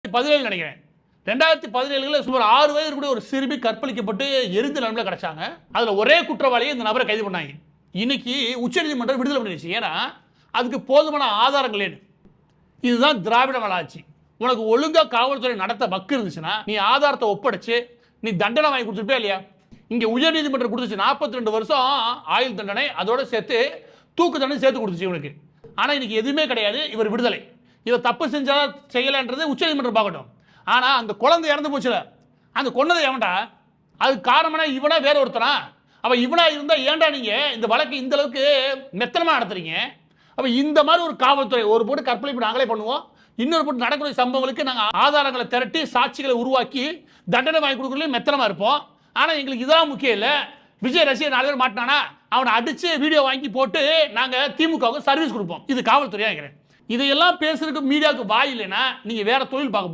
2017 நினைக்கிறேன். 2017 சுமார் 6 வயது கூட ஒரு சிறுமி கற்பழிக்கப்பட்டு எரிந்த நிலைமையில கிடைச்சாங்க. அதுல ஒரே குற்றவாளியை இந்த நபரை கைது பண்ணாங்க. இன்னைக்கு உச்சநீதிமன்றம் விடுதலை பண்ணிடுச்சு. ஏன்னா அதுக்கு போதுமான ஆதாரங்கள் இல்லை. இதுதான் திராவிட நல்லாட்சி. உனக்கு ஒழுங்கா காவல்துறை நடத்த வக்கு இருந்துச்சுன்னா நீ ஆதாரத்தை ஒப்படைச்சு நீ தண்டனை வாங்கி கொடுத்துருப்பே இல்லையா? இங்க உயர்நீதிமன்றம் கொடுத்துச்சு 42 வருஷம் ஆயுள் தண்டனை, அதோட சேர்த்து தூக்கு தண்டனை சேர்த்து கொடுத்துச்சு இவனுக்கு. ஆனா இன்னைக்கு எதுவுமே கிடையாது. இவர் விடுதலை. இதை தப்பு செஞ்சா செய்யலன்றது உச்சநீதிமன்றம் பார்க்கட்டும். ஆனா அந்த குழந்தை இறந்து போச்சுல, அந்த கொன்னதை எவன்டா? அதுக்கு காரணமான இவனா வேற ஒருத்தனா? அப்ப இவனா இருந்தா ஏன்டா நீங்க இந்த வழக்கு இந்த அளவுக்கு மெத்தனமா நடத்துறீங்க? அப்ப இந்த மாதிரி ஒரு காவல்துறை ஒரு போட்டு கற்பழிப்பு நாங்களே பண்ணுவோம், இன்னொரு போட்டு நடக்கக்கூடிய சம்பவங்களுக்கு நாங்க ஆதாரங்களை திரட்டி சாட்சிகளை உருவாக்கி தண்டனை வாங்கி கொடுக்கறதுல மெத்தனமா இருப்போம். ஆனா எங்களுக்கு இதெல்லாம் முக்கியம் இல்ல. விஜய் ரசிகர் 4 பேர் மாட்டினானா அவனை அடிச்சு வீடியோ வாங்கி போட்டு நாங்க திமுகவுக்கு சர்வீஸ் கொடுப்போம். இது காவல்துறையா இருக்கிறேன். இதையெல்லாம் பேசுறதுக்கு மீடியாவுக்கு வாய் இல்லைன்னா நீங்க வேற தொழில் பார்க்க